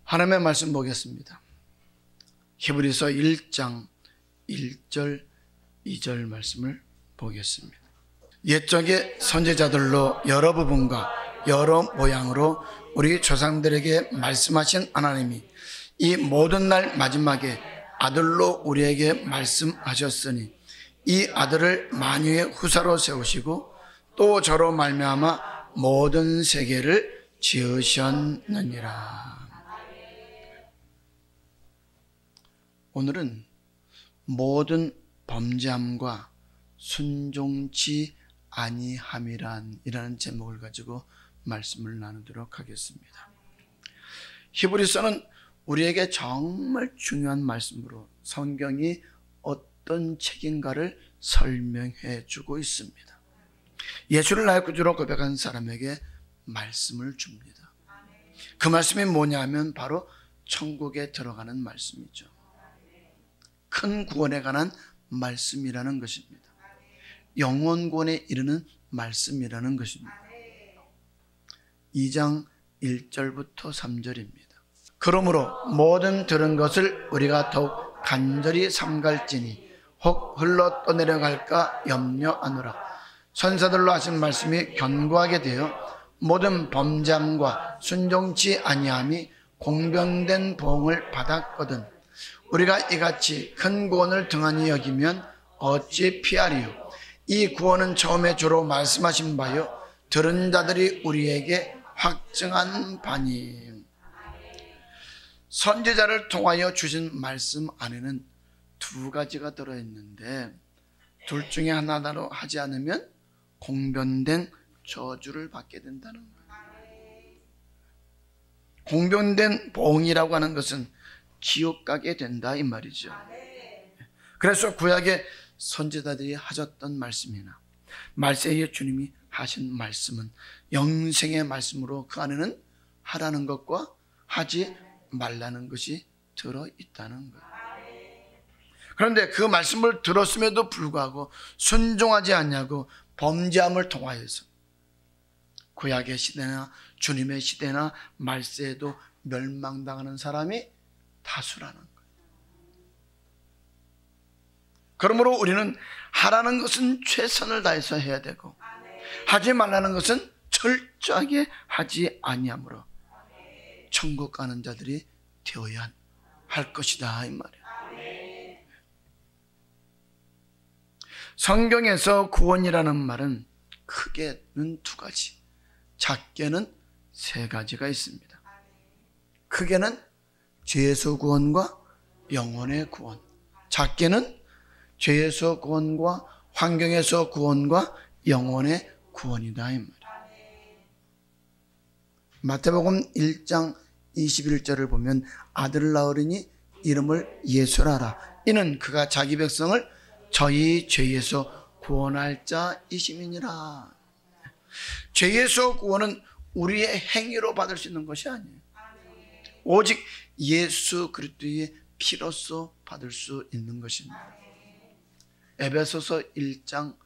하나님의 말씀 보겠습니다. 히브리서 1장 1절 2절 말씀을 보겠습니다. 옛적의 선지자들로 여러 부분과 여러 모양으로 우리 조상들에게 말씀하신 하나님이 이 모든 날 마지막에 아들로 우리에게 말씀하셨으니 이 아들을 만유의 후사로 세우시고 또 저로 말미암아 모든 세계를 지으셨느니라. 오늘은 모든 범죄함과 순종치 아니함이라는 제목을 가지고 말씀을 나누도록 하겠습니다. 히브리서는 우리에게 정말 중요한 말씀으로 성경이 어떤 책인가를 설명해 주고 있습니다. 예수를 나의 구주로 고백한 사람에게 말씀을 줍니다. 그 말씀이 뭐냐 하면 바로 천국에 들어가는 말씀이죠. 큰 구원에 관한 말씀이라는 것입니다. 영원권에 이르는 말씀이라는 것입니다. 2장 1절부터 3절입니다. 그러므로 모든 들은 것을 우리가 더욱 간절히 삼갈지니 혹 흘러 떠내려갈까 염려하노라. 선사들로 하신 말씀이 견고하게 되어 모든 범죄함과 순종치 아니함이 공병된 보응을 받았거든 우리가 이같이 큰 구원을 등한히 여기면 어찌 피하리요. 이 구원은 처음에 주로 말씀하신 바요 들은 자들이 우리에게 확증한 바니. 선지자를 통하여 주신 말씀 안에는 두 가지가 들어있는데 둘 중에 하나로 하지 않으면 공변된 저주를 받게 된다는 거예요. 공변된 보응이라고 하는 것은 지옥 가게 된다 이 말이죠. 그래서 구약의 선지자들이 하셨던 말씀이나 말세의 주님이 하신 말씀은 영생의 말씀으로 그 안에는 하라는 것과 하지 말라는 것이 들어있다는 거예요. 그런데 그 말씀을 들었음에도 불구하고 순종하지 않냐고 범죄함을 통하여서 구약의 시대나 주님의 시대나 말세에도 멸망당하는 사람이 다수라는 거예요. 그러므로 우리는 하라는 것은 최선을 다해서 해야 되고 하지 말라는 것은 철저하게 하지 아니하므로 천국 가는 자들이 되어야 할 것이다 이 말이에요. 성경에서 구원이라는 말은 크게는 두 가지, 작게는 세 가지가 있습니다. 크게는 죄에서 구원과 영혼의 구원, 작게는 죄에서 구원과 환경에서 구원과 영혼의 구원이다 이 말이에요. 마태복음 1장 21절을 보면 아들을 낳으리니 이름을 예수라라. 이는 그가 자기 백성을 저희 죄에서 구원할 자이심이니라. 죄에서 구원은 우리의 행위로 받을 수 있는 것이 아니에요. 오직 예수 그리스도의 피로써 받을 수 있는 것입니다. 에베소서 1장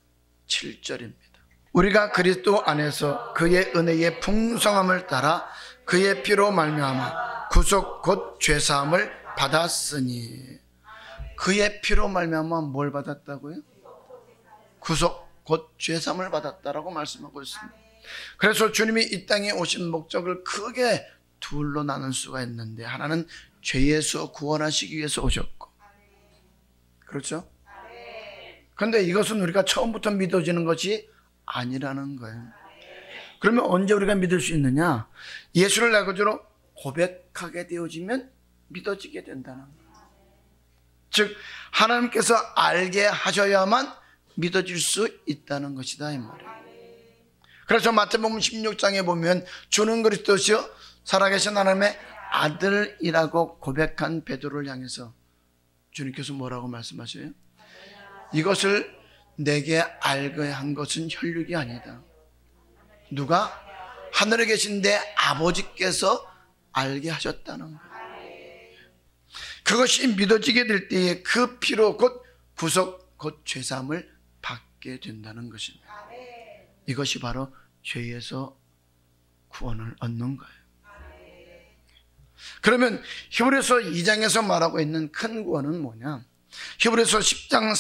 7절입니다. 우리가 그리스도 안에서 그의 은혜의 풍성함을 따라 그의 피로 말미암아 구속 곧 죄사함을 받았으니. 그의 피로 말미암아 뭘 받았다고요? 구속 곧 죄사함을 받았다라고 말씀하고 있습니다. 그래서 주님이 이 땅에 오신 목적을 크게 둘로 나눌 수가 있는데 하나는 죄에서 구원하시기 위해서 오셨고, 그렇죠? 그런데 이것은 우리가 처음부터 믿어지는 것이 아니라는 거예요. 그러면 언제 우리가 믿을 수 있느냐? 예수를 내 구주로 고백하게 되어지면 믿어지게 된다는 거예요. 즉 하나님께서 알게 하셔야만 믿어질 수 있다는 것이다 이 말이에요. 그래서 마태복음 16장에 보면 주는 그리스도시요 살아계신 하나님의 아들이라고 고백한 베드로를 향해서 주님께서 뭐라고 말씀하셔요? 이것을 내게 알게 한 것은 혈육이 아니다. 누가? 하늘에 계신 내 아버지께서 알게 하셨다는 거예요. 그것이 믿어지게 될 때에 그 피로 곧 구속 곧 죄사함을 받게 된다는 것입니다. 이것이 바로 죄에서 구원을 얻는 거예요. 그러면 히브리서 2장에서 말하고 있는 큰 구원은 뭐냐? 히브리서 10장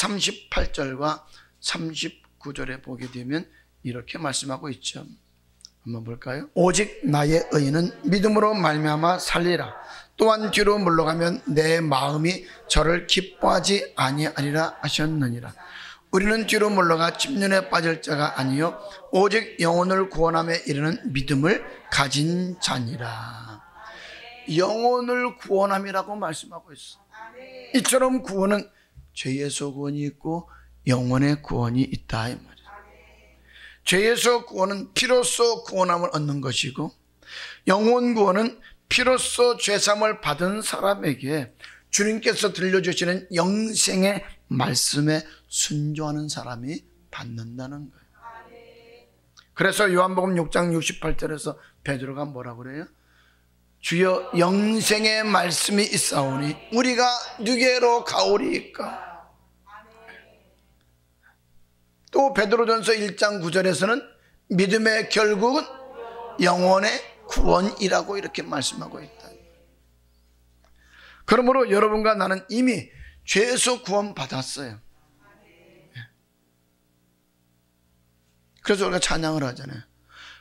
38절과 39절에 보게 되면 이렇게 말씀하고 있죠. 한번 볼까요? 오직 나의 의인은 믿음으로 말미암아 살리라. 또한 뒤로 물러가면 내 마음이 저를 기뻐하지 아니하리라 하셨느니라. 우리는 뒤로 물러가 침륜에 빠질 자가 아니요 오직 영혼을 구원함에 이르는 믿음을 가진 자니라. 영혼을 구원함이라고 말씀하고 있어. 이처럼 구원은 죄에서 구원이 있고 영혼의 구원이 있다 이 말이야. 죄에서 구원은 피로써 구원함을 얻는 것이고, 영혼 구원은 피로써 죄사함을 받은 사람에게 주님께서 들려주시는 영생의 말씀에 순종하는 사람이 받는다는 거예요. 그래서 요한복음 6장 68절에서 베드로가 뭐라고 그래요? 주여 영생의 말씀이 있사오니 우리가 누게로 가오리이까? 또 베드로전서 1장 9절에서는 믿음의 결국은 영혼의 구원이라고 이렇게 말씀하고 있다. 그러므로 여러분과 나는 이미 죄에서 구원받았어요. 그래서 우리가 찬양을 하잖아요.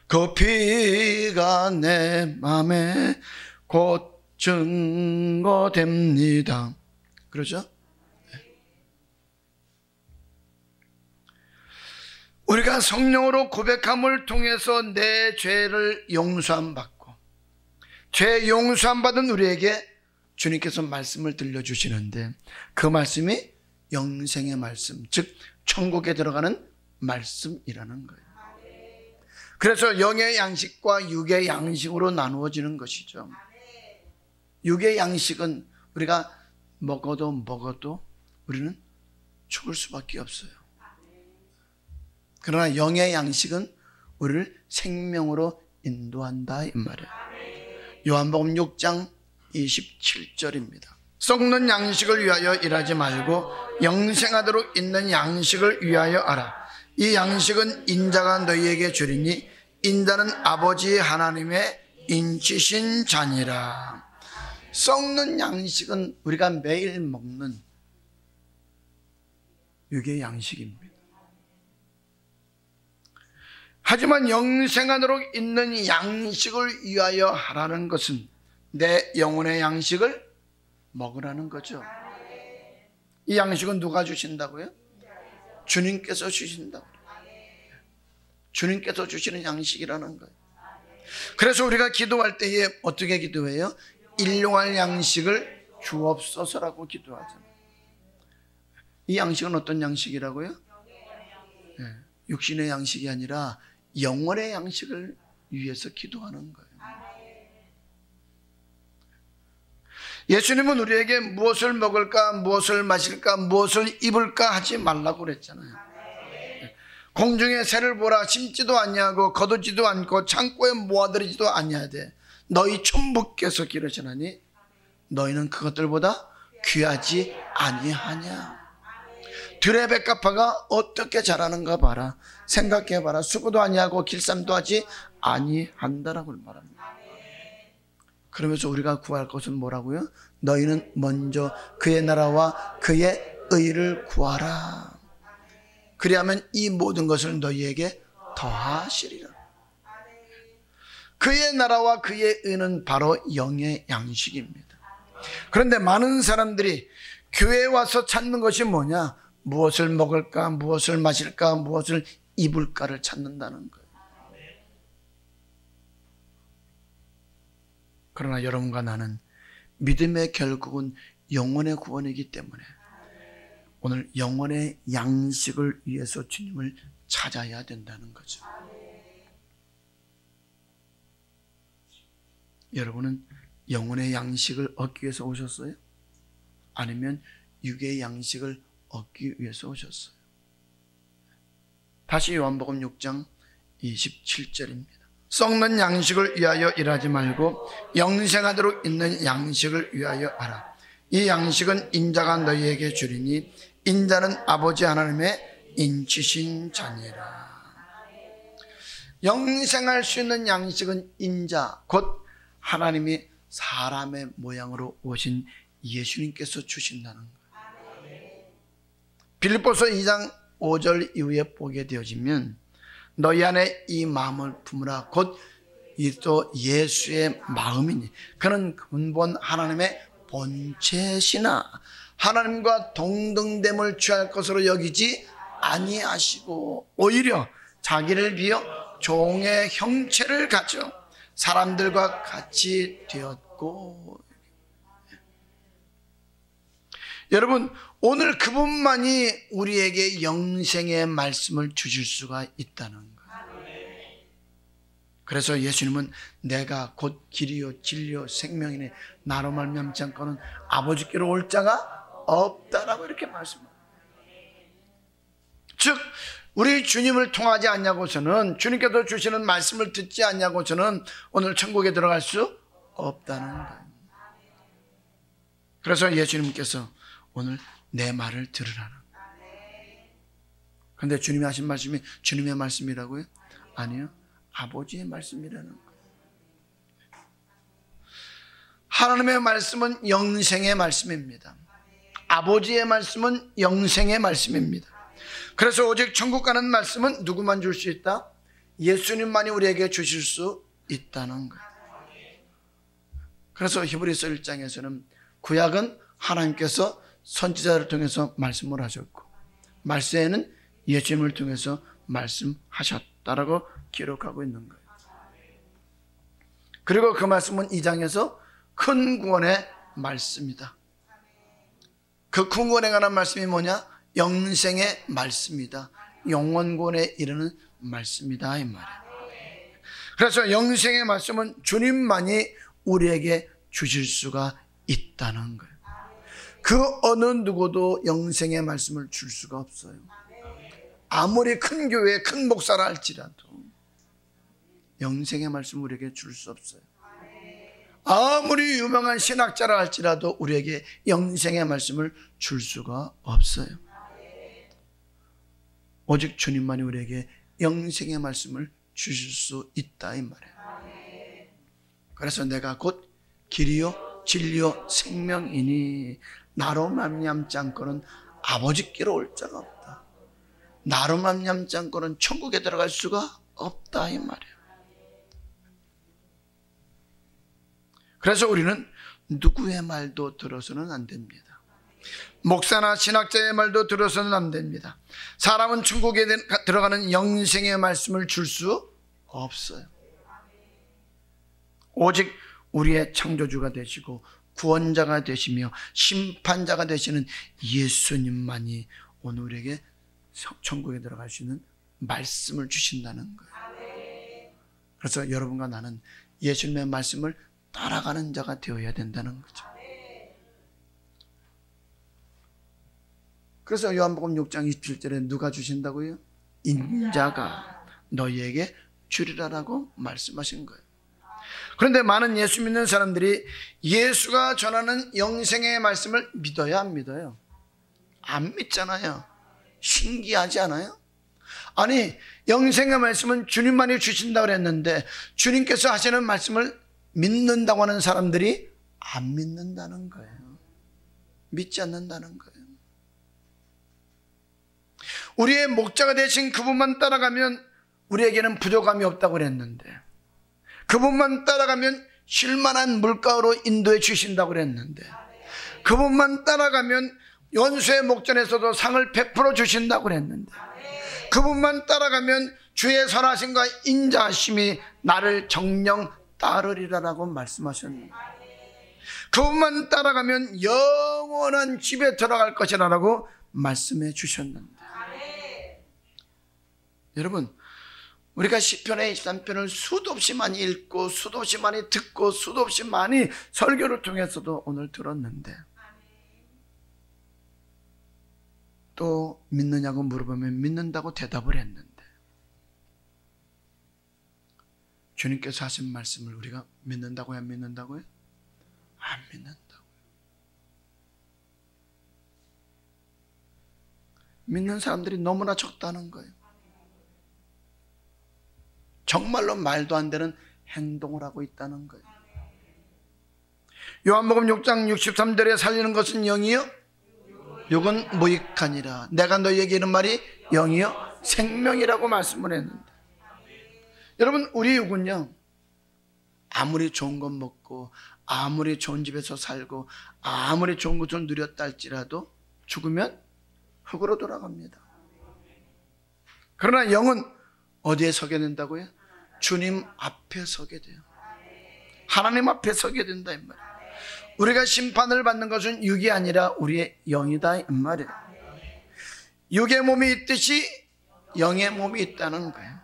그 피가 내 맘에 곧 증거됩니다. 그렇죠? 우리가 성령으로 고백함을 통해서 내 죄를 용서함 받고, 죄 용서함 받은 우리에게 주님께서 말씀을 들려주시는데, 그 말씀이 영생의 말씀, 즉 천국에 들어가는 말씀이라는 거예요. 그래서 영의 양식과 육의 양식으로 나누어지는 것이죠. 육의 양식은 우리가 먹어도 우리는 죽을 수밖에 없어요. 그러나 영의 양식은 우리를 생명으로 인도한다 이 말이에요. 요한복음 6장 27절입니다. 썩는 양식을 위하여 일하지 말고 영생하도록 있는 양식을 위하여 하라. 이 양식은 인자가 너희에게 주리니 인자는 아버지 하나님의 인치신 자니라. 썩는 양식은 우리가 매일 먹는 육의 양식입니다. 하지만 영생하도록 있는 양식을 위하여 하라는 것은 내 영혼의 양식을 먹으라는 거죠. 이 양식은 누가 주신다고요? 주님께서 주신다고요. 주님께서 주시는 양식이라는 거예요. 그래서 우리가 기도할 때에 어떻게 기도해요? 일용할 양식을 주옵소서라고 기도하잖아요. 이 양식은 어떤 양식이라고요? 육신의 양식이 아니라 영혼의 양식을 위해서 기도하는 거예요. 예수님은 우리에게 무엇을 먹을까, 무엇을 마실까, 무엇을 입을까 하지 말라고 그랬잖아요. 공중의 새를 보라, 심지도 아니하고 거두지도 않고 창고에 모아들이지도 아니하되 너희 천부께서 기르시나니 너희는 그것들보다 귀하지 아니하냐. 들의 백합화가 어떻게 자라는가 봐라. 생각해봐라. 수고도 아니하고 길쌈도 하지 아니한다라고 말합니다. 그러면서 우리가 구할 것은 뭐라고요? 너희는 먼저 그의 나라와 그의 의를 구하라. 그리하면 이 모든 것을 너희에게 더하시리라. 그의 나라와 그의 의는 바로 영의 양식입니다. 그런데 많은 사람들이 교회에 와서 찾는 것이 뭐냐? 무엇을 먹을까, 무엇을 마실까, 무엇을 입을까를 찾는다는 거예요. 그러나 여러분과 나는 믿음의 결국은 영혼의 구원이기 때문에 오늘 영혼의 양식을 위해서 주님을 찾아야 된다는 거죠. 여러분은 영혼의 양식을 얻기 위해서 오셨어요? 아니면 육의 양식을 얻기 위해서 오셨어요? 다시 요한복음 6장 27절입니다. 썩는 양식을 위하여 일하지 말고 영생하도록 있는 양식을 위하여 하라. 이 양식은 인자가 너희에게 주리니 인자는 아버지 하나님의 인치신 자니라. 영생할 수 있는 양식은 인자 곧 하나님이 사람의 모양으로 오신 예수님께서 주신다는 거예요. 빌립보서 2장 5절 이후에 보게 되어지면 너희 안에 이 마음을 품으라 곧 또 예수의 마음이니 그는 근본 하나님의 본체시나 하나님과 동등됨을 취할 것으로 여기지 아니하시고 오히려 자기를 비어 종의 형체를 가져 사람들과 같이 되었고. 여러분, 오늘 그분만이 우리에게 영생의 말씀을 주실 수가 있다는 거예요. 그래서 예수님은 내가 곧 길이요 진리요 생명이니 나로 말미암지 않고는 아버지께로 올 자가 없다라고 이렇게 말씀합니다. 즉 우리 주님을 통하지 않냐고서는, 주님께서 주시는 말씀을 듣지 않냐고서는 오늘 천국에 들어갈 수 없다는 거예요. 그래서 예수님께서 오늘 내 말을 들으라는 거예요. 그런데 주님이 하신 말씀이 주님의 말씀이라고요? 아니요, 아버지의 말씀이라는 거예요. 하나님의 말씀은 영생의 말씀입니다. 아버지의 말씀은 영생의 말씀입니다. 그래서 오직 천국 가는 말씀은 누구만 줄 수 있다? 예수님만이 우리에게 주실 수 있다는 거예요. 그래서 히브리서 1장에서는 구약은 하나님께서 선지자를 통해서 말씀을 하셨고 말세에는 예수님을 통해서 말씀하셨다라고 기록하고 있는 거예요. 그리고 그 말씀은 2장에서 큰 구원의 말씀이다. 그 큰 구원에 관한 말씀이 뭐냐? 영생의 말씀이다. 영원 구원에 이르는 말씀이다 이 말이에요. 그래서 영생의 말씀은 주님만이 우리에게 주실 수가 있다는 거예요. 그 어느 누구도 영생의 말씀을 줄 수가 없어요. 아무리 큰 교회 큰 목사라 할지라도 영생의 말씀 우리에게 줄 수 없어요. 아무리 유명한 신학자라 할지라도 우리에게 영생의 말씀을 줄 수가 없어요. 오직 주님만이 우리에게 영생의 말씀을 주실 수 있다 이 말이에요. 그래서 내가 곧 길이요 진리요 생명이니 나로 말미암지 않고는 아버지께로 올 자가 없다. 나로 말미암지 않고는 천국에 들어갈 수가 없다 이 말이에요. 그래서 우리는 누구의 말도 들어서는 안 됩니다. 목사나 신학자의 말도 들어서는 안 됩니다. 사람은 천국에 들어가는 영생의 말씀을 줄 수 없어요. 오직 우리의 창조주가 되시고 구원자가 되시며 심판자가 되시는 예수님만이 오늘 우리에게 천국에 들어갈 수 있는 말씀을 주신다는 거예요. 그래서 여러분과 나는 예수님의 말씀을 따라가는 자가 되어야 된다는 거죠. 그래서 요한복음 6장 27절에 누가 주신다고요? 인자가 너희에게 주리라라고 말씀하신 거예요. 그런데 많은 예수 믿는 사람들이 예수가 전하는 영생의 말씀을 믿어야 안 믿어요? 안 믿잖아요. 신기하지 않아요? 아니, 영생의 말씀은 주님만이 주신다고 그랬는데 주님께서 하시는 말씀을 믿는다고 하는 사람들이 안 믿는다는 거예요. 믿지 않는다는 거예요. 우리의 목자가 되신 그분만 따라가면 우리에게는 부족함이 없다고 그랬는데, 그분만 따라가면 쉴만한 물가로 인도해 주신다고 그랬는데, 그분만 따라가면 연수의 목전에서도 상을 베풀어 주신다고 그랬는데, 그분만 따라가면 주의 선하심과 인자하심이 나를 정령 따르리라라고 말씀하셨는데, 그분만 따라가면 영원한 집에 들어갈 것이라고 말씀해 주셨는데, 여러분, 우리가 시편의 23편을 수도 없이 많이 읽고 수도 없이 많이 듣고 수도 없이 많이 설교를 통해서도 오늘 들었는데, 또 믿느냐고 물어보면 믿는다고 대답을 했는데, 주님께서 하신 말씀을 우리가 믿는다고요? 안 믿는다고요? 안 믿는다고요. 믿는 사람들이 너무나 적다는 거예요. 정말로 말도 안 되는 행동을 하고 있다는 거예요. 요한복음 6장 63절에 살리는 것은 영이요 육은 무익하니라. 내가 너희에게 이런 말이 영이요 생명이라고 말씀을 했는데, 여러분, 우리 육은요 아무리 좋은 것 먹고 아무리 좋은 집에서 살고 아무리 좋은 것을 누렸다 할지라도 죽으면 흙으로 돌아갑니다. 그러나 영은 어디에 서게 된다고요? 주님 앞에 서게 돼요. 하나님 앞에 서게 된다 이 말이에요. 우리가 심판을 받는 것은 육이 아니라 우리의 영이다 이 말이에요. 육의 몸이 있듯이 영의 몸이 있다는 거예요.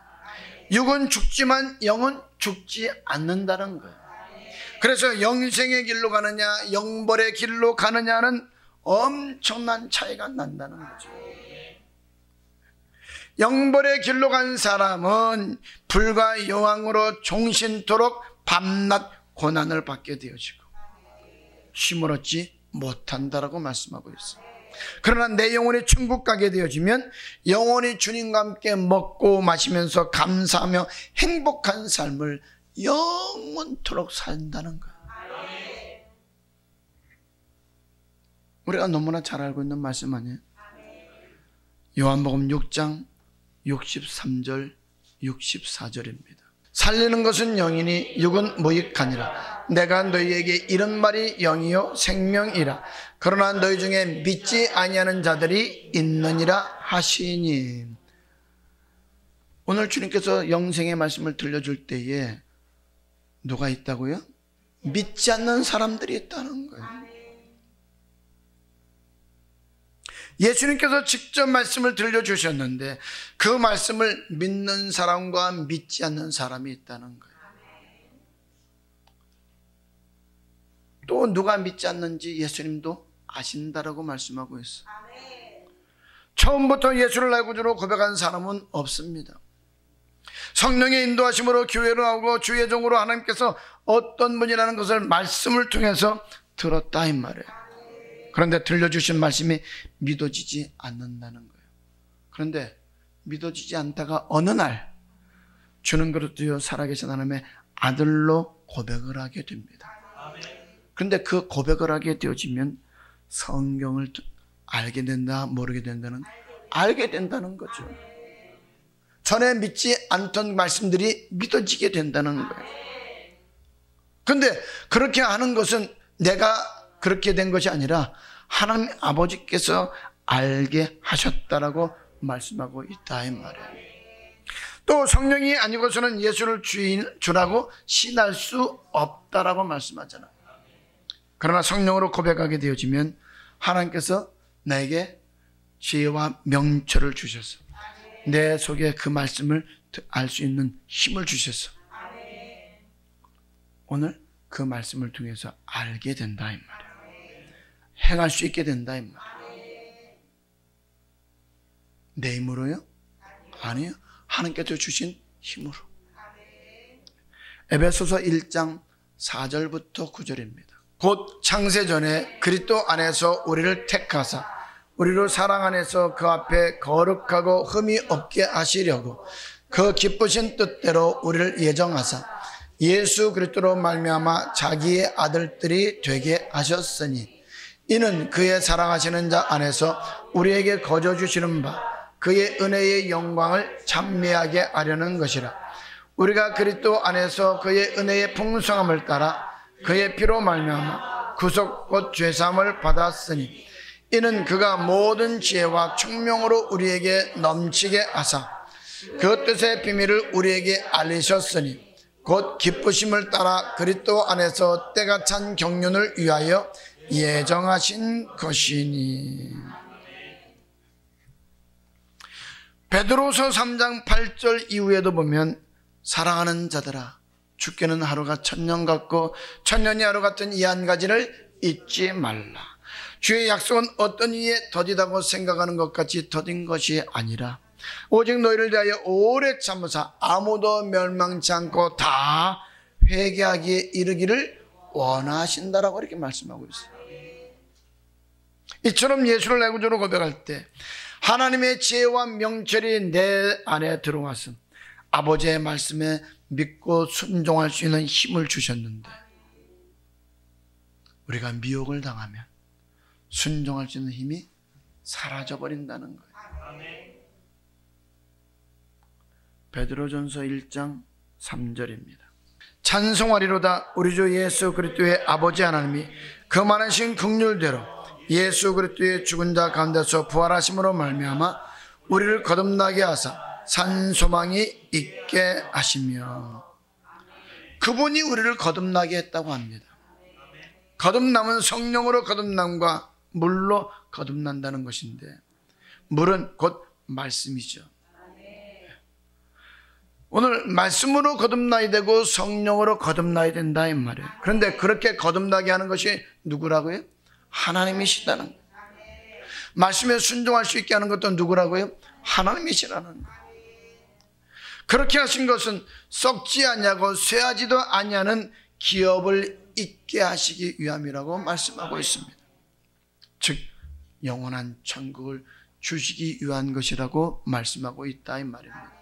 육은 죽지만 영은 죽지 않는다는 거예요. 그래서 영생의 길로 가느냐 영벌의 길로 가느냐는 엄청난 차이가 난다는 거죠. 영벌의 길로 간 사람은 불과 여왕으로 종신토록 밤낮 고난을 받게 되어지고 쉼을 얻지 못한다라고 말씀하고 있어요. 그러나 내 영혼이 천국 가게 되어지면 영원히 주님과 함께 먹고 마시면서 감사하며 행복한 삶을 영원토록 산다는 거예요. 우리가 너무나 잘 알고 있는 말씀 아니에요? 요한복음 6장 63절 64절입니다. 살리는 것은 영이니 육은 무익하니라. 내가 너희에게 이런 말이 영이요 생명이라. 그러나 너희 중에 믿지 아니하는 자들이 있느니라 하시니. 오늘 주님께서 영생의 말씀을 들려줄 때에 누가 있다고요? 믿지 않는 사람들이 있다는 거예요. 예수님께서 직접 말씀을 들려주셨는데 그 말씀을 믿는 사람과 믿지 않는 사람이 있다는 거예요. 또 누가 믿지 않는지 예수님도 아신다라고 말씀하고 있어요. 처음부터 예수를 알고 주로 고백한 사람은 없습니다. 성령의 인도하심으로 교회로 나오고 주의 종으로 하나님께서 어떤 분이라는 것을 말씀을 통해서 들었다 이 말이에요. 그런데 들려주신 말씀이 믿어지지 않는다는 거예요. 그런데 믿어지지 않다가 어느 날 주는 그릇되어 살아계신 하나님의 아들로 고백을 하게 됩니다. 그런데 그 고백을 하게 되어지면 성경을 알게 된다 모르게 된다는 알게 된다는 거죠. 전에 믿지 않던 말씀들이 믿어지게 된다는 거예요. 그런데 그렇게 하는 것은 내가 그렇게 된 것이 아니라 하나님 아버지께서 알게 하셨다라고 말씀하고 있다 이 말이에요. 또 성령이 아니고서는 예수를 주라고 신할 수 없다라고 말씀하잖아요. 그러나 성령으로 고백하게 되어지면 하나님께서 나에게 지혜와 명철을 주셔서 내 속에 그 말씀을 알 수 있는 힘을 주셔서 오늘 그 말씀을 통해서 알게 된다 이 말이에요. 행할 수 있게 된다 이 말이에요. 내 힘으로요? 아니요. 하나님께서 주신 힘으로. 에베소서 1장 4절부터 9절입니다. 곧 창세전에 그리스도 안에서 우리를 택하사 우리를 사랑 안에서 그 앞에 거룩하고 흠이 없게 하시려고 그 기쁘신 뜻대로 우리를 예정하사 예수 그리스도로 말미암아 자기의 아들들이 되게 하셨으니 이는 그의 사랑하시는 자 안에서 우리에게 거저 주시는 바 그의 은혜의 영광을 찬미하게 하려는 것이라. 우리가 그리스도 안에서 그의 은혜의 풍성함을 따라 그의 피로 말미암아 구속 곧 죄사함을 받았으니 이는 그가 모든 지혜와 총명으로 우리에게 넘치게 하사 그 뜻의 비밀을 우리에게 알리셨으니 곧 기쁘심을 따라 그리스도 안에서 때가 찬 경륜을 위하여 예정하신 것이니. 베드로서 3장 8절 이후에도 보면 사랑하는 자들아 주께는 하루가 천년 같고 천년이 하루 같은 이 한 가지를 잊지 말라. 주의 약속은 어떤 이에 더디다고 생각하는 것 같이 더딘 것이 아니라 오직 너희를 대하여 오래 참으사 아무도 멸망치 않고 다 회개하기에 이르기를 원하신다라고 이렇게 말씀하고 있어요. 이처럼 예수를 내 구주로 고백할 때 하나님의 지혜와 명철이 내 안에 들어와서 아버지의 말씀에 믿고 순종할 수 있는 힘을 주셨는데 우리가 미혹을 당하면 순종할 수 있는 힘이 사라져버린다는 거예요. 베드로전서 1장 3절입니다. 찬송하리로다 우리 주 예수 그리스도의 아버지 하나님이 그 많으신 긍휼대로 예수 그리스도의 죽은 자 가운데서 부활하심으로 말미암아 우리를 거듭나게 하사 산 소망이 있게 하시며, 그분이 우리를 거듭나게 했다고 합니다. 거듭남은 성령으로 거듭남과 물로 거듭난다는 것인데, 물은 곧 말씀이죠. 오늘 말씀으로 거듭나야 되고 성령으로 거듭나야 된다 이 말이에요. 그런데 그렇게 거듭나게 하는 것이 누구라고요? 하나님이시다는 거예요. 말씀에 순종할 수 있게 하는 것도 누구라고요? 하나님이시라는 거예요. 그렇게 하신 것은 썩지 아니하고 쇠하지도 아니하는 기업을 있게 하시기 위함이라고 말씀하고 있습니다. 즉 영원한 천국을 주시기 위한 것이라고 말씀하고 있다 이 말입니다.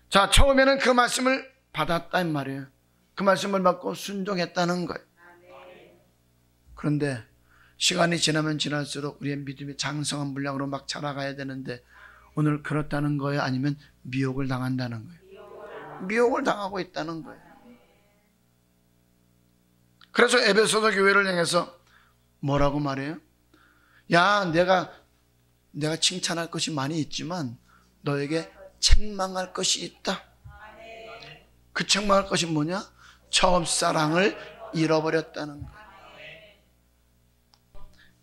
자, 처음에는 그 말씀을 받았다 이 말이에요. 그 말씀을 받고 순종했다는 거예요. 그런데 시간이 지나면 지날수록 우리의 믿음이 장성한 분량으로 막 자라가야 되는데, 오늘 그렇다는 거예요? 아니면 미혹을 당한다는 거예요? 미혹을 당하고 있다는 거예요. 그래서 에베소서 교회를 향해서 뭐라고 말해요? 야, 내가 칭찬할 것이 많이 있지만 너에게 책망할 것이 있다. 그 책망할 것이 뭐냐? 첫사랑을 잃어버렸다는 거예요.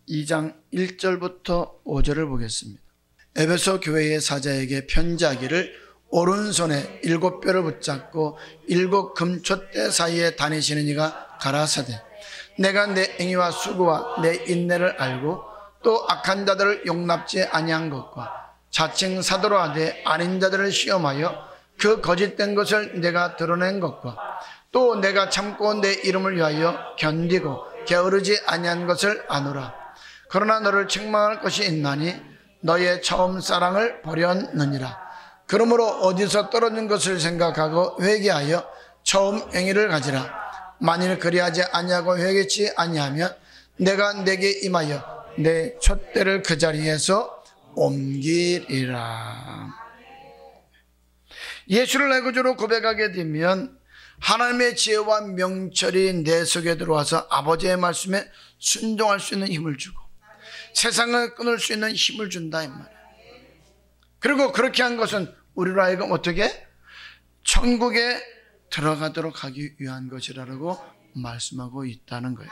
2장 1절부터 5절을 보겠습니다. 에베소 교회의 사자에게 편지하기를 오른손에 7뼈를 붙잡고 7 금촛대 사이에 다니시는 이가 가라사대, 내가 내 행위와 수고와 내 인내를 알고 또 악한 자들을 용납지 아니한 것과 자칭 사도로 하되 아닌 자들을 시험하여 그 거짓된 것을 내가 드러낸 것과 또 내가 참고 내 이름을 위하여 견디고 게으르지 아니한 것을 아노라. 그러나 너를 책망할 것이 있나니 너의 처음 사랑을 버렸느니라. 그러므로 어디서 떨어진 것을 생각하고 회개하여 처음 행위를 가지라. 만일 그리하지 아니하고 회개치 아니하면 내가 내게 임하여 내 촛대를 그 자리에서 옮기리라. 예수를 내 구주로 고백하게 되면 하나님의 지혜와 명철이 내 속에 들어와서 아버지의 말씀에 순종할 수 있는 힘을 주고 세상을 끊을 수 있는 힘을 준다 이 말이에요. 그리고 그렇게 한 것은 우리로 하여금 어떻게? 천국에 들어가도록 하기 위한 것이라고 말씀하고 있다는 거예요.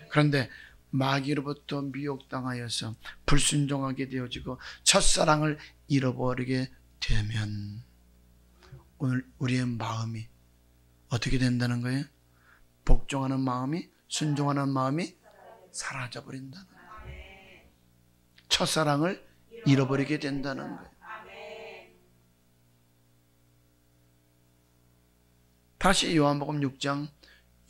그런데 마귀로부터 미혹당하여서 불순종하게 되어지고 첫사랑을 잃어버리게 되면 오늘 우리의 마음이 어떻게 된다는 거예요? 복종하는 마음이, 순종하는 마음이 사라져버린다는 거예요. 첫사랑을 잃어버리게 된다는 거예요. 다시 요한복음 6장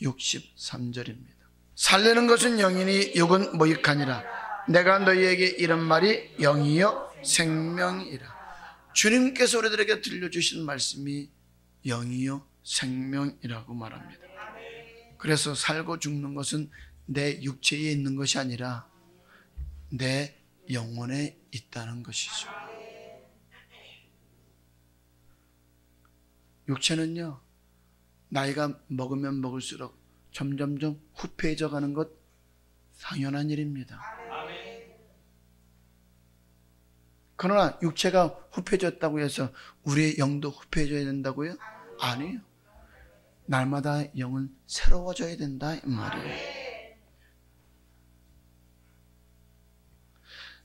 63절입니다. 살리는 것은 영이니 육은 무익하니라. 내가 너희에게 이런 말이 영이요 생명이라. 주님께서 우리들에게 들려주신 말씀이 영이요 생명이라고 말합니다. 그래서 살고 죽는 것은 내 육체에 있는 것이 아니라 내 영혼에 있다는 것이죠. 육체는요, 나이가 먹으면 먹을수록 점점점 후패해져 가는 것 당연한 일입니다. 그러나 육체가 후패해졌다고 해서 우리의 영도 후패해져야 된다고요? 아니에요. 날마다 영은 새로워져야 된다 이 말이에요.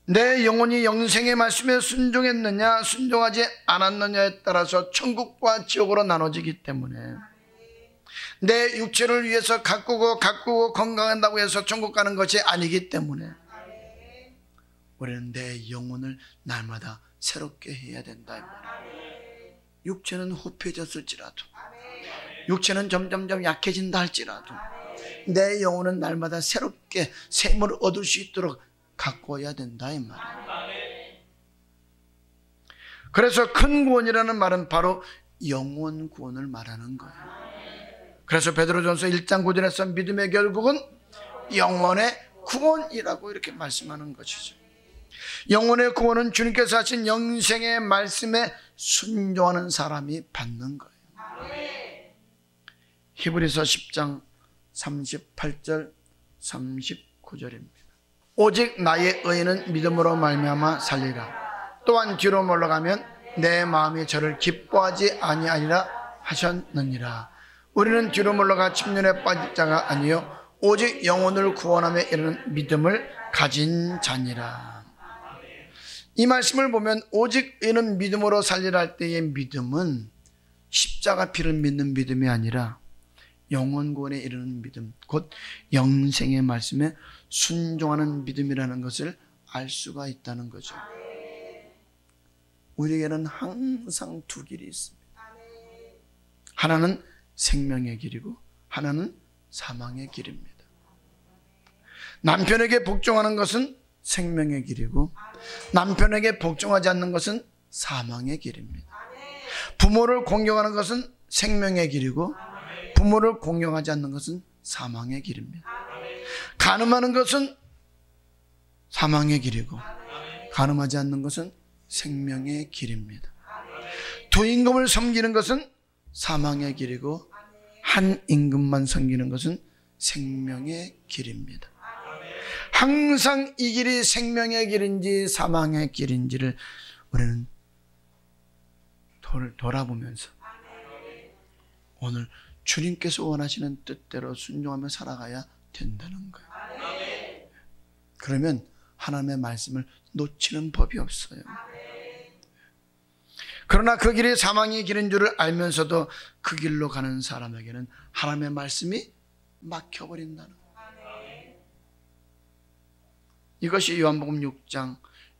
내 영혼이 영생의 말씀에 순종했느냐 순종하지 않았느냐에 따라서 천국과 지옥으로 나눠지기 때문에 내 육체를 위해서 가꾸고 건강한다고 해서 천국 가는 것이 아니기 때문에 우리는 내 영혼을 날마다 새롭게 해야 된다 이 말이에요. 육체는 후패해졌을지라도, 육체는 점점점 약해진다 할지라도 내 영혼은 날마다 새롭게 샘을 얻을 수 있도록 가꾸어야 된다 이 말이에요. 그래서 큰 구원이라는 말은 바로 영혼 구원을 말하는 거예요. 그래서 베드로전서 1장 9절에서 믿음의 결국은 영혼의 구원이라고 이렇게 말씀하는 것이죠. 영혼의 구원은 주님께서 하신 영생의 말씀에 순종하는 사람이 받는 거예요. 히브리서 10장 38절 39절입니다. 오직 나의 의인은 믿음으로 말미암아 살리라. 또한 뒤로 물러가면 내 마음이 저를 기뻐하지 아니하리라 하셨느니라. 우리는 뒤로 물러가 침륜에 빠질 자가 아니요 오직 영혼을 구원함에 이르는 믿음을 가진 자니라. 이 말씀을 보면 오직 의인은 믿음으로 살리라 할 때의 믿음은 십자가 피를 믿는 믿음이 아니라 영혼 구원에 이르는 믿음, 곧 영생의 말씀에 순종하는 믿음이라는 것을 알 수가 있다는 거죠. 우리에게는 항상 두 길이 있습니다. 하나는 생명의 길이고 하나는 사망의 길입니다. 남편에게 복종하는 것은 생명의 길이고 남편에게 복종하지 않는 것은 사망의 길입니다. 부모를 공경하는 것은 생명의 길이고 부모를 공경하지 않는 것은 사망의 길입니다. 간음하는 것은 사망의 길이고 간음하지 않는 것은 생명의 길입니다. 두 임금을 섬기는 것은 사망의 길이고 한 임금만 섬기는 것은 생명의 길입니다. 항상 이 길이 생명의 길인지 사망의 길인지를 우리는 돌아보면서 오늘 주님께서 원하시는 뜻대로 순종하며 살아가야 된다는 거예요. 그러면 하나님의 말씀을 놓치는 법이 없어요. 그러나 그 길이 사망의 길인 줄을 알면서도 그 길로 가는 사람에게는 하나님의 말씀이 막혀버린다는 거예요. 이것이 요한복음 6장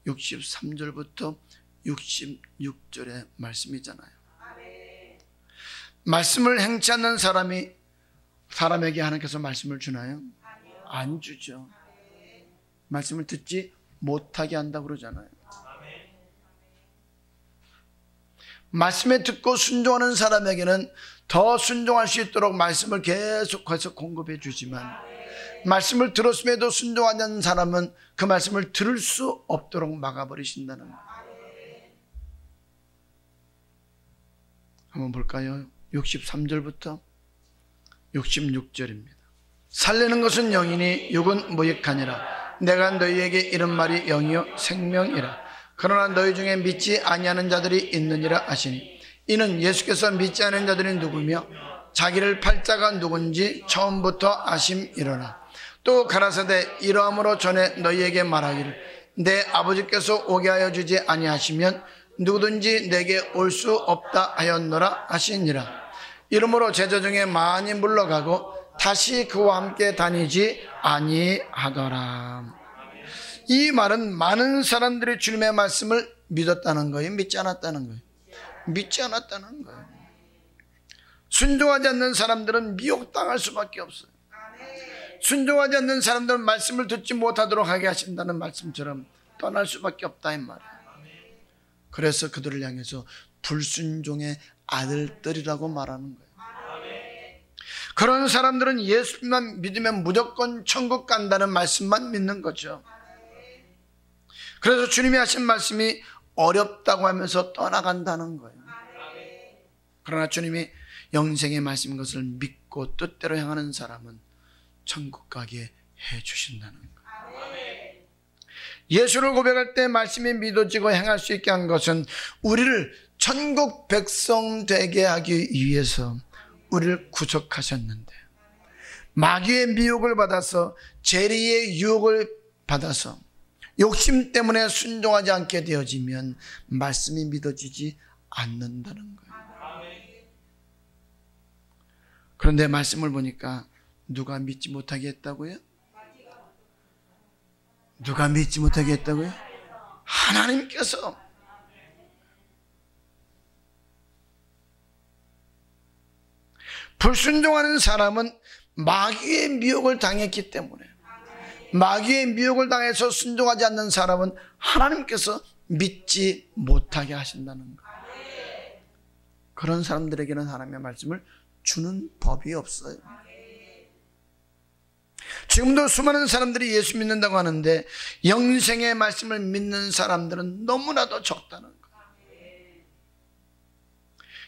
63절부터 66절의 말씀이잖아요. 말씀을 행치 않는 사람에게 하나님께서 말씀을 주나요? 안 주죠. 말씀을 듣지 못하게 한다고 그러잖아요. 말씀에 듣고 순종하는 사람에게는 더 순종할 수 있도록 말씀을 계속해서 공급해 주지만 말씀을 들었음에도 순종하지 않는 사람은 그 말씀을 들을 수 없도록 막아버리신다는 거예요. 한번 볼까요? 63절부터 66절입니다. 살리는 것은 영이니 육은 무익하니라. 내가 너희에게 이런 말이 영이요 생명이라. 그러나 너희 중에 믿지 아니하는 자들이 있느니라 하시니 이는 예수께서 믿지 않은 자들이 누구며 자기를 팔 자가 누군지 처음부터 아심이로라. 또 가라사대 이러함으로 전에 너희에게 말하기를 내 아버지께서 오게 하여 주지 아니하시면 누구든지 내게 올 수 없다 하였노라 하시니라. 이러므로 제자 중에 많이 물러가고 다시 그와 함께 다니지 아니하더라. 이 말은 많은 사람들이 주님의 말씀을 믿었다는 거예요? 믿지 않았다는 거예요? 믿지 않았다는 거예요. 순종하지 않는 사람들은 미혹당할 수밖에 없어요. 순종하지 않는 사람들은 말씀을 듣지 못하도록 하게 하신다는 말씀처럼 떠날 수밖에 없다 이 말이에요. 그래서 그들을 향해서 불순종의 아들들이라고 말하는 거예요. 그런 사람들은 예수만 믿으면 무조건 천국 간다는 말씀만 믿는 거죠. 그래서 주님이 하신 말씀이 어렵다고 하면서 떠나간다는 거예요. 그러나 주님이 영생의 말씀인 것을 믿고 뜻대로 행하는 사람은 천국 가게 해 주신다는 거예요. 예수를 고백할 때 말씀이 믿어지고 행할 수 있게 한 것은 우리를 천국 백성 되게 하기 위해서 우리를 구속하셨는데 마귀의 미혹을 받아서 재리의 유혹을 받아서 욕심 때문에 순종하지 않게 되어지면 말씀이 믿어지지 않는다는 거예요. 그런데 말씀을 보니까 누가 믿지 못하게 했다고요? 누가 믿지 못하게 했다고요? 하나님께서. 불순종하는 사람은 마귀의 미혹을 당했기 때문에, 마귀의 미혹을 당해서 순종하지 않는 사람은 하나님께서 믿지 못하게 하신다는 거예요. 그런 사람들에게는 하나님의 말씀을 주는 법이 없어요. 지금도 수많은 사람들이 예수 믿는다고 하는데 영생의 말씀을 믿는 사람들은 너무나도 적다는 거예요.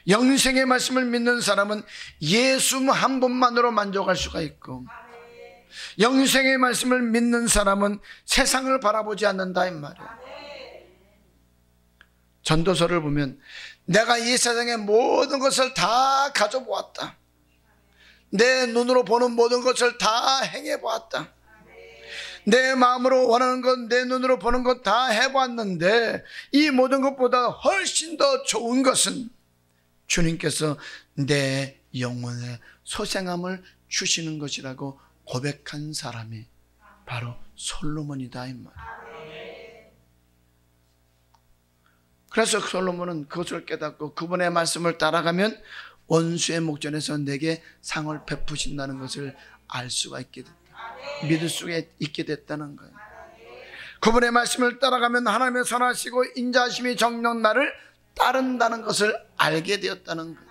영생의 말씀을 믿는 사람은 예수 한 분만으로 만족할 수가 있고, 영생의 말씀을 믿는 사람은 세상을 바라보지 않는다 이 말이에요. 전도서를 보면 내가 이 세상의 모든 것을 다 가져보았다, 내 눈으로 보는 모든 것을 다 행해보았다, 내 마음으로 원하는 것, 내 눈으로 보는 것 다 해보았는데 이 모든 것보다 훨씬 더 좋은 것은 주님께서 내 영혼의 소생함을 주시는 것이라고 고백한 사람이 바로 솔로몬이다 이 말이에요. 그래서 솔로몬은 그것을 깨닫고 그분의 말씀을 따라가면 원수의 목전에서 내게 상을 베푸신다는 것을 알 수가 있게 됐다, 믿을 수가 있게 됐다는 거예요. 그분의 말씀을 따라가면 하나님의 선하시고 인자하심이 정녕 나를 따른다는 것을 알게 되었다는 거예요.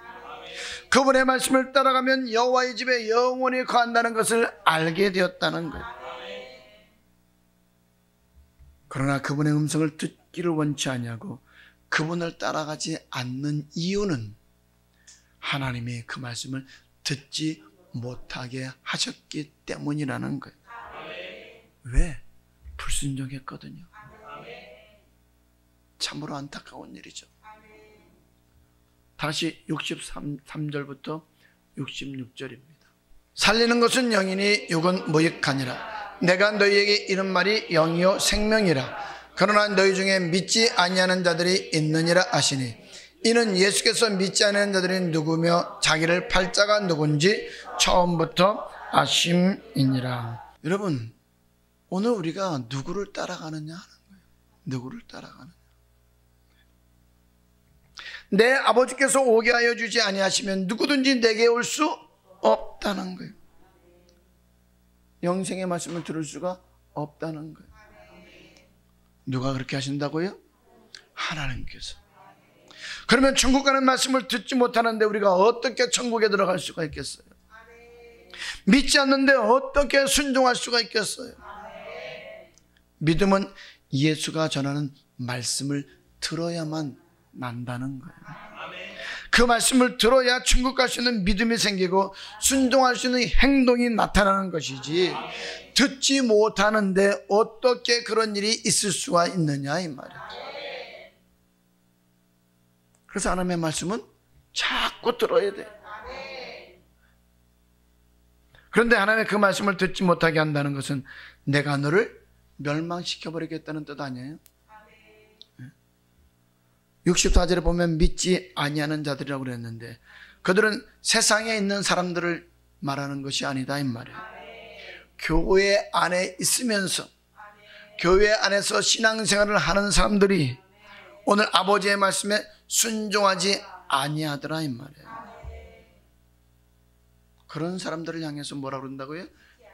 그분의 말씀을 따라가면 여호와의 집에 영원히 거한다는 것을 알게 되었다는 거예요. 그러나 그분의 음성을 듣기를 원치 아니하고 그분을 따라가지 않는 이유는 하나님이 그 말씀을 듣지 못하게 하셨기 때문이라는 거예요. 왜? 불순종했거든요. 참으로 안타까운 일이죠. 다시 63절부터 66절입니다. 살리는 것은 영이니 육은 무익하니라. 내가 너희에게 이런 말이 영이요 생명이라. 그러나 너희 중에 믿지 아니하는 자들이 있느니라 하시니, 이는 예수께서 믿지 아니하는 자들이 누구며 자기를 팔 자가 누군지 처음부터 아심이니라. 여러분, 오늘 우리가 누구를 따라가느냐 하는 거예요. 누구를 따라가느냐. 내 아버지께서 오게 하여 주지 아니하시면 누구든지 내게 올 수 없다는 거예요. 영생의 말씀을 들을 수가 없다는 거예요. 누가 그렇게 하신다고요? 하나님께서. 그러면 천국 가는 말씀을 듣지 못하는데 우리가 어떻게 천국에 들어갈 수가 있겠어요? 믿지 않는데 어떻게 순종할 수가 있겠어요? 믿음은 예수가 전하는 말씀을 들어야만 난다는 거예요. 그 말씀을 들어야 천국 갈 수 있는 믿음이 생기고 순종할 수 있는 행동이 나타나는 것이지, 듣지 못하는데 어떻게 그런 일이 있을 수가 있느냐 이 말이에요. 그래서 하나님의 말씀은 자꾸 들어야 돼요. 그런데 하나님의 그 말씀을 듣지 못하게 한다는 것은 내가 너를 멸망시켜버리겠다는 뜻 아니에요? 64절에 보면 믿지 아니하는 자들이라고 그랬는데 그들은 세상에 있는 사람들을 말하는 것이 아니다 이 말이에요. 교회 안에 있으면서 교회 안에서 신앙생활을 하는 사람들이 오늘 아버지의 말씀에 순종하지 아니하더라 이 말이에요. 그런 사람들을 향해서 뭐라고 그런다고요?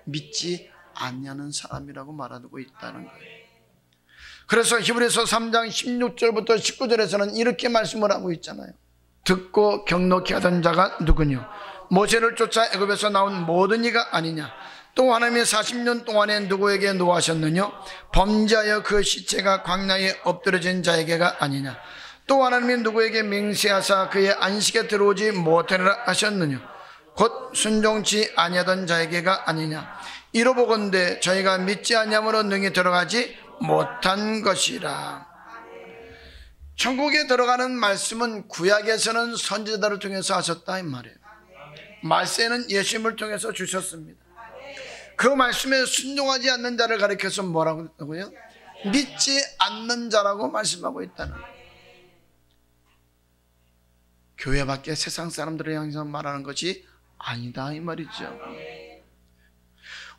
믿지 아니하는 사람이라고 말하고 있다는 거예요. 그래서 히브리서 3장 16절부터 19절에서는 이렇게 말씀을 하고 있잖아요. 듣고 경록히 하던 자가 누구냐? 모세를 쫓아 애굽에서 나온 모든 이가 아니냐? 또 하나님이 40년 동안에 누구에게 노하셨느냐? 범죄하여 그 시체가 광야에 엎드려진 자에게가 아니냐? 또 하나님이 누구에게 맹세하사 그의 안식에 들어오지 못하리라 하셨느냐? 곧 순종치 아니하던 자에게가 아니냐? 이로보건대 저희가 믿지 아니함으로 능히 들어가지 못한 것이라. 천국에 들어가는 말씀은 구약에서는 선지자들을 통해서 하셨다 이 말이에요. 말세는 예수님을 통해서 주셨습니다. 그 말씀에 순종하지 않는 자를 가리켜서 뭐라고 하고요? 믿지 않는 자라고 말씀하고 있다는 거예요. 교회 밖에 세상 사람들을 향해서 말하는 것이 아니다 이 말이죠.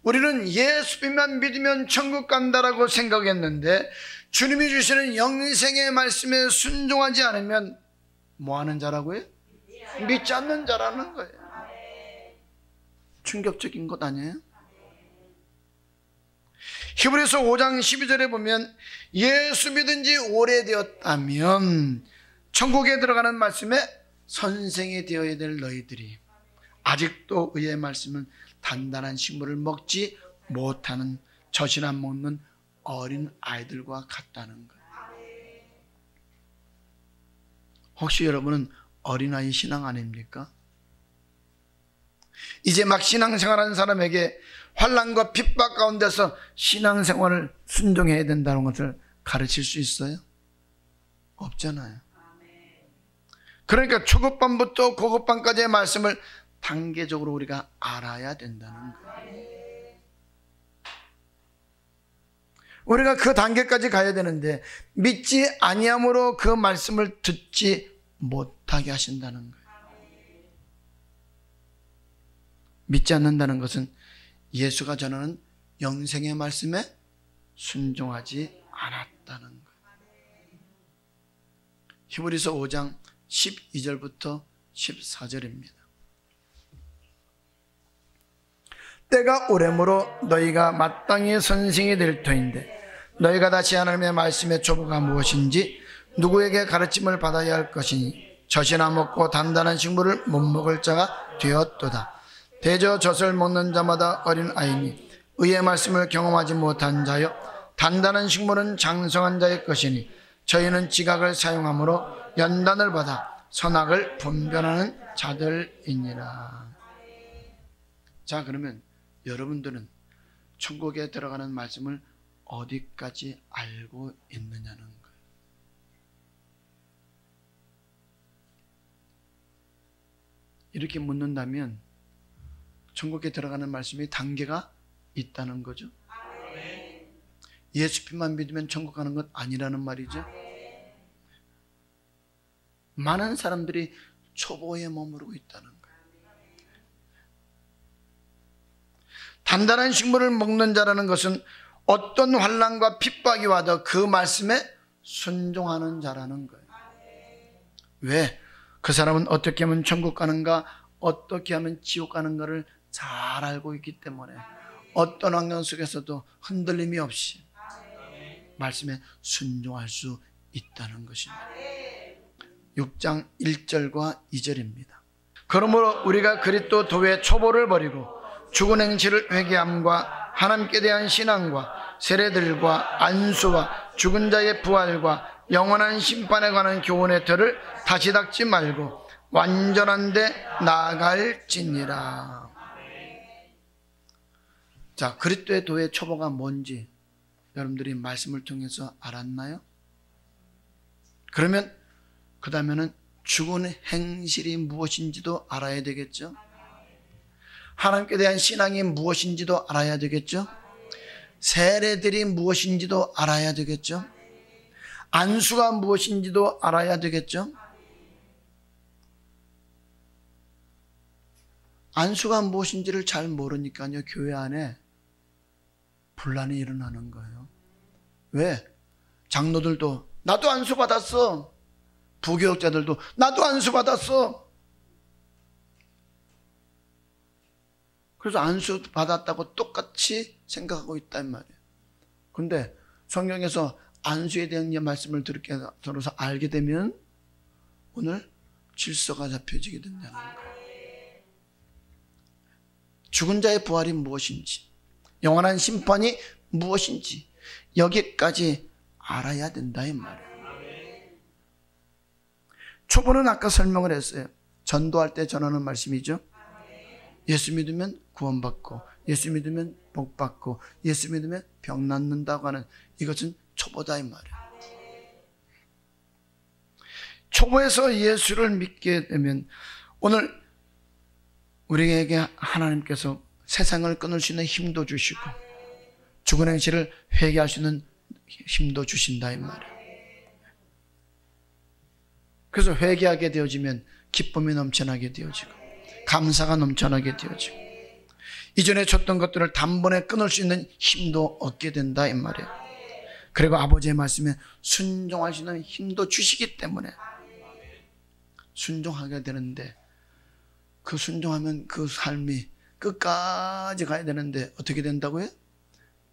우리는 예수님만 믿으면 천국 간다라고 생각했는데 주님이 주시는 영생의 말씀에 순종하지 않으면 뭐 하는 자라고요? 믿지 않는 자라는 거예요. 충격적인 것 아니에요? 히브리서 5장 12절에 보면 예수 믿은 지 오래되었다면 천국에 들어가는 말씀에 선생이 되어야 될 너희들이 아직도 의의 말씀은 단단한 식물을 먹지 못하는 젖이나 먹는 어린 아이들과 같다는 거예요. 혹시 여러분은 어린아이 신앙 아닙니까? 이제 막 신앙생활하는 사람에게 환난과 핍박 가운데서 신앙생활을 순종해야 된다는 것을 가르칠 수 있어요? 없잖아요. 그러니까 초급반부터 고급반까지의 말씀을 단계적으로 우리가 알아야 된다는 거예요. 우리가 그 단계까지 가야 되는데 믿지 아니함으로 그 말씀을 듣지 못하게 하신다는 거예요. 믿지 않는다는 것은 예수가 전하는 영생의 말씀에 순종하지 않았다는 거예요. 히브리서 5장 12절부터 14절입니다. 때가 오래므로 너희가 마땅히 선생이 될 터인데 너희가 다시 하나님의 말씀의 초보가 무엇인지 누구에게 가르침을 받아야 할 것이니 젖이나 먹고 단단한 식물을 못 먹을 자가 되었도다. 대저 젖을 먹는 자마다 어린 아이니 의의 말씀을 경험하지 못한 자여 단단한 식물은 장성한 자의 것이니 저희는 지각을 사용함으로 연단을 받아 선악을 분별하는 자들이니라. 자, 그러면 여러분들은 천국에 들어가는 말씀을 어디까지 알고 있느냐는 거예요. 이렇게 묻는다면 천국에 들어가는 말씀이 단계가 있다는 거죠. 예수 피만 믿으면 천국 가는 것 아니라는 말이죠. 많은 사람들이 초보에 머무르고 있다는 거예요. 단단한 식물을 먹는 자라는 것은 어떤 환난과 핍박이 와도 그 말씀에 순종하는 자라는 거예요. 왜? 그 사람은 어떻게 하면 천국 가는가, 어떻게 하면 지옥 가는가를 잘 알고 있기 때문에 어떤 환경 속에서도 흔들림이 없이 말씀에 순종할 수 있다는 것입니다. 6장 1절과 2절입니다. 그러므로 우리가 그리스도 도의 초보를 버리고 죽은 행실을 회개함과 하나님께 대한 신앙과 세례들과 안수와 죽은 자의 부활과 영원한 심판에 관한 교훈의 틀을 다시 닦지 말고 완전한 데 나아갈지니라. 자, 그리스도의 도의 초보가 뭔지 여러분들이 말씀을 통해서 알았나요? 그러면 그 다음에는 죽은 행실이 무엇인지도 알아야 되겠죠? 하나님께 대한 신앙이 무엇인지도 알아야 되겠죠? 세례들이 무엇인지도 알아야 되겠죠? 안수가 무엇인지도 알아야 되겠죠? 안수가 무엇인지를 잘 모르니까요, 교회 안에 분란이 일어나는 거예요. 왜? 장로들도 나도 안수 받았어. 부교육자들도 나도 안수 받았어. 그래서 안수 받았다고 똑같이 생각하고 있단 말이에요. 그런데 성경에서 안수에 대한 말씀을 들어서 알게 되면 오늘 질서가 잡혀지게 된다는 거예요. 죽은 자의 부활이 무엇인지, 영원한 심판이 무엇인지 여기까지 알아야 된다 이 말이에요. 초보는 아까 설명을 했어요. 전도할 때 전하는 말씀이죠. 예수 믿으면 구원받고, 예수 믿으면 복받고, 예수 믿으면 병 낫는다고 하는 이것은 초보다 이 말이에요. 초보에서 예수를 믿게 되면 오늘 우리에게 하나님께서 세상을 끊을 수 있는 힘도 주시고 죽은 행실을 회개할 수 있는 힘도 주신다 이 말이에요. 그래서 회개하게 되어지면 기쁨이 넘쳐나게 되어지고 감사가 넘쳐나게 되어지고 이전에 줬던 것들을 단번에 끊을 수 있는 힘도 얻게 된다 이 말이에요. 그리고 아버지의 말씀에 순종할 수 있는 힘도 주시기 때문에 순종하게 되는데, 그 순종하면 그 삶이 끝까지 가야 되는데 어떻게 된다고요?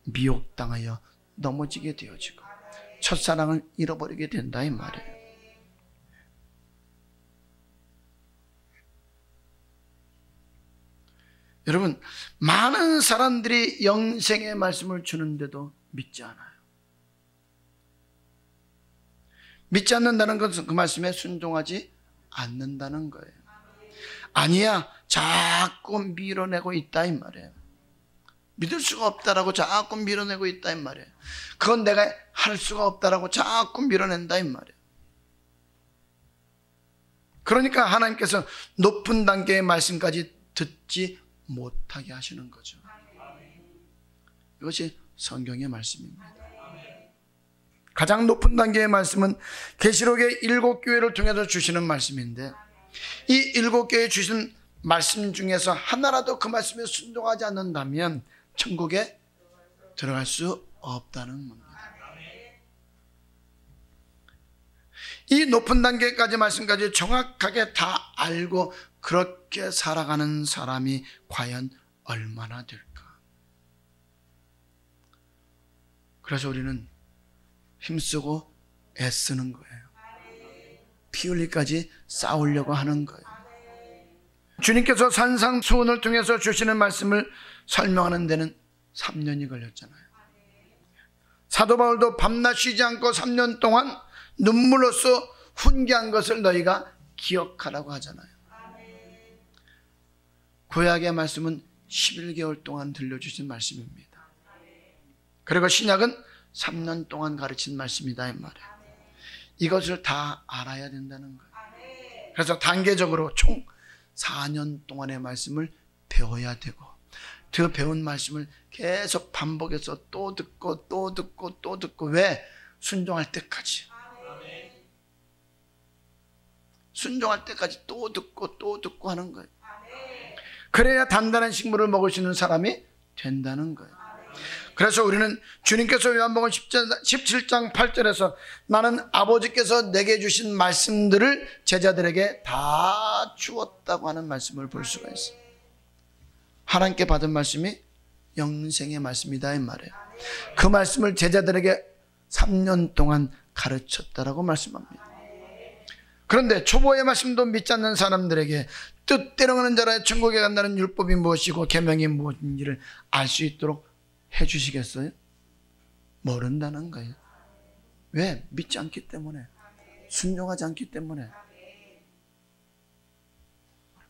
미혹당하여 넘어지게 되어지고 첫사랑을 잃어버리게 된다 이 말이에요. 여러분, 많은 사람들이 영생의 말씀을 주는데도 믿지 않아요. 믿지 않는다는 것은 그 말씀에 순종하지 않는다는 거예요. 아니야, 자꾸 밀어내고 있다 이 말이에요. 믿을 수가 없다라고 자꾸 밀어내고 있다 이 말이에요. 그건 내가 할 수가 없다라고 자꾸 밀어낸다 이 말이에요. 그러니까 하나님께서 높은 단계의 말씀까지 듣지 못하게 하시는 거죠. 이것이 성경의 말씀입니다. 가장 높은 단계의 말씀은 계시록의 7교회를 통해서 주시는 말씀인데, 이 7교회에 주신 말씀 중에서 하나라도 그 말씀에 순종하지 않는다면 천국에 들어갈 수 없다는 겁니다. 이 높은 단계까지 말씀까지 정확하게 다 알고 그렇게 살아가는 사람이 과연 얼마나 될까? 그래서 우리는 힘쓰고 애쓰는 거예요. 피 흘리까지 싸우려고 하는 거예요. 주님께서 산상수훈을 통해서 주시는 말씀을 설명하는 데는 3년이 걸렸잖아요. 사도 바울도 밤낮 쉬지 않고 3년 동안 눈물로써 훈계한 것을 너희가 기억하라고 하잖아요. 구약의 말씀은 11개월 동안 들려주신 말씀입니다. 그리고 신약은 3년 동안 가르친 말씀이다 이 말이에요. 이것을 다 알아야 된다는 거예요. 그래서 단계적으로 총 4년 동안의 말씀을 배워야 되고, 그 배운 말씀을 계속 반복해서 또 듣고 또 듣고 또 듣고, 왜? 순종할 때까지. 순종할 때까지 또 듣고 또 듣고 하는 거예요. 그래야 단단한 식물을 먹을 수 있는 사람이 된다는 거예요. 그래서 우리는 주님께서 요한복음 17장 8절에서 나는 아버지께서 내게 주신 말씀들을 제자들에게 다 주었다고 하는 말씀을 볼 수가 있어요. 하나님께 받은 말씀이 영생의 말씀이다 이 말이에요. 그 말씀을 제자들에게 3년 동안 가르쳤다라고 말씀합니다. 그런데 초보의 말씀도 믿지 않는 사람들에게 뜻대로 하는 자라 천국에 간다는 율법이 무엇이고 계명이 무엇인지를 알 수 있도록 해 주시겠어요? 모른다는 거예요. 왜? 믿지 않기 때문에, 순종하지 않기 때문에.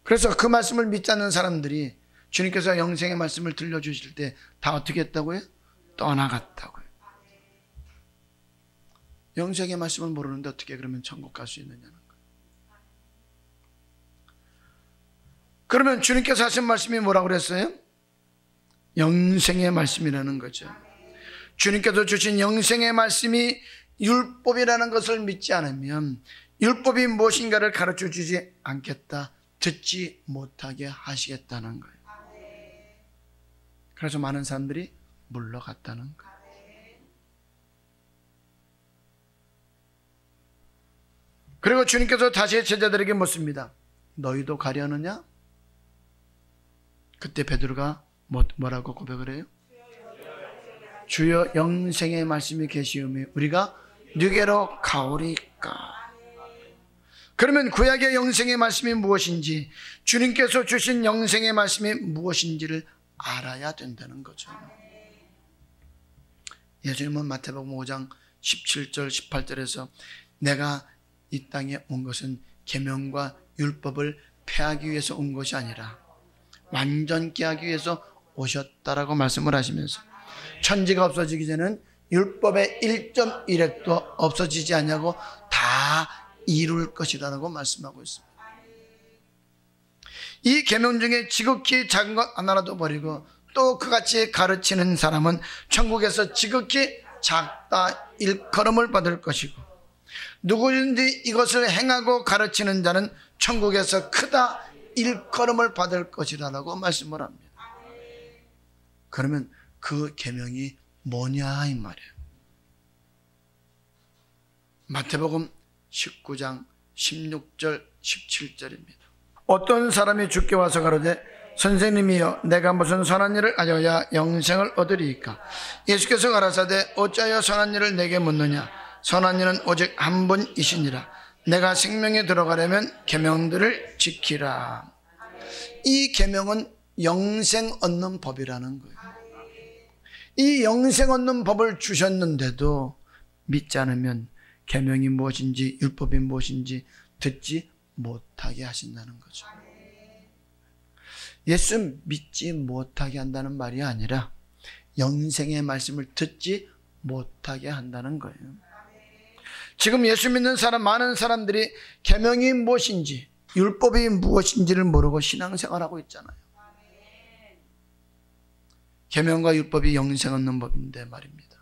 그래서 그 말씀을 믿지 않는 사람들이 주님께서 영생의 말씀을 들려주실 때 다 어떻게 했다고요? 떠나갔다고요. 영생의 말씀을 모르는데 어떻게 그러면 천국 갈 수 있느냐는 거예요. 그러면 주님께서 하신 말씀이 뭐라고 그랬어요? 영생의 말씀이라는 거죠. 주님께서 주신 영생의 말씀이 율법이라는 것을 믿지 않으면 율법이 무엇인가를 가르쳐 주지 않겠다, 듣지 못하게 하시겠다는 거예요. 그래서 많은 사람들이 물러갔다는 거예요. 그리고 주님께서 다시 제자들에게 묻습니다. 너희도 가려느냐? 그때 베드로가 뭐라고 고백을 해요? 주여 영생의 말씀이 계시오매 우리가 누게로 가오리까? 그러면 구약의 영생의 말씀이 무엇인지, 주님께서 주신 영생의 말씀이 무엇인지를 알아야 된다는 거죠. 예수님은 마태복음 5장 17절 18절에서 내가 이 땅에 온 것은 계명과 율법을 폐하기 위해서 온 것이 아니라 완전케 하기 위해서 오셨다라고 말씀을 하시면서, 천지가 없어지기 전에는 율법의 1.1획도 없어지지 않냐고 다 이룰 것이라고 말씀하고 있습니다. 이 계명 중에 지극히 작은 것 하나라도 버리고 또 그같이 가르치는 사람은 천국에서 지극히 작다 일컬음을 받을 것이고, 누구든지 이것을 행하고 가르치는 자는 천국에서 크다 일컬음을 받을 것이라고 말씀을 합니다. 그러면 그 계명이 뭐냐 이 말이에요. 마태복음 19장 16절 17절입니다. 어떤 사람이 주께 와서 가로되 선생님이여 내가 무슨 선한 일을 하여야 영생을 얻으리이까? 예수께서 가라사대 어찌하여 선한 일을 내게 묻느냐? 선한 일은 오직 한 분이시니라. 내가 생명에 들어가려면 계명들을 지키라. 이 계명은 영생 얻는 법이라는 거예요. 이 영생 얻는 법을 주셨는데도 믿지 않으면 계명이 무엇인지 율법이 무엇인지 듣지 못하게 하신다는 거죠. 예수 믿지 못하게 한다는 말이 아니라 영생의 말씀을 듣지 못하게 한다는 거예요. 지금 예수 믿는 사람, 많은 사람들이 계명이 무엇인지 율법이 무엇인지를 모르고 신앙생활하고 있잖아요. 계명과 율법이 영생 얻는 법인데 말입니다.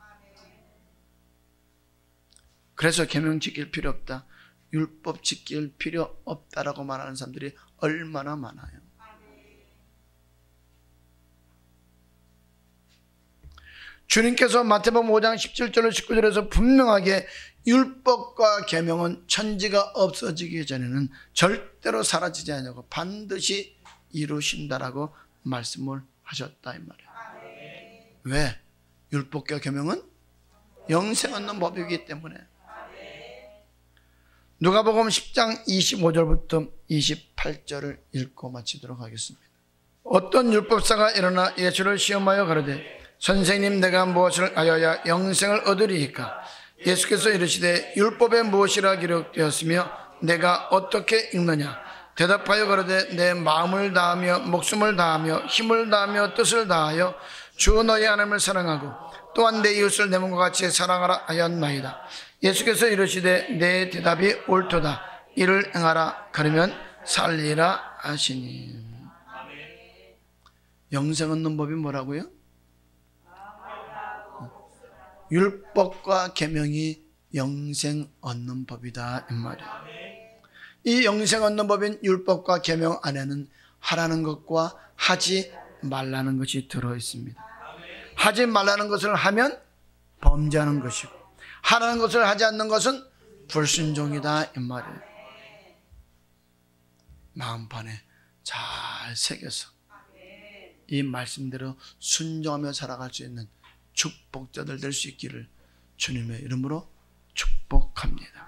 그래서 계명 지킬 필요 없다, 율법 지킬 필요 없다라고 말하는 사람들이 얼마나 많아요. 주님께서 마태복음 5장 17절로 19절에서 분명하게 율법과 계명은 천지가 없어지기 전에는 절대로 사라지지 않냐고 반드시 이루신다라고 말씀을 하셨다 이 말이에요. 왜? 율법과 계명은 영생 얻는 법이기 때문에. 누가복음 10장 25절부터 28절을 읽고 마치도록 하겠습니다. 어떤 율법사가 일어나 예수를 시험하여 가로되 선생님, 내가 무엇을 하여야 영생을 얻으리이까? 예수께서 이르시되 율법에 무엇이라 기록되었으며 내가 어떻게 읽느냐? 대답하여 가로되 내 마음을 다하며 목숨을 다하며 힘을 다하며 뜻을 다하여 주 너희 하나님을 사랑하고 또한 내 이웃을 내 몸과 같이 사랑하라 하였나이다. 예수께서 이르시되 내 대답이 옳도다. 이를 행하라. 그러면 살리라 하시니. 영생 얻는 법이 뭐라고요? 율법과 계명이 영생 얻는 법이다 이 말이에요. 이 영생 얻는 법인 율법과 계명 안에는 하라는 것과 하지 말라는 것이 들어있습니다. 하지 말라는 것을 하면 범죄하는 것이고 하라는 것을 하지 않는 것은 불순종이다 이 말이에요. 마음판에 잘 새겨서 이 말씀대로 순종하며 살아갈 수 있는 축복자들 될 수 있기를 주님의 이름으로 축복합니다.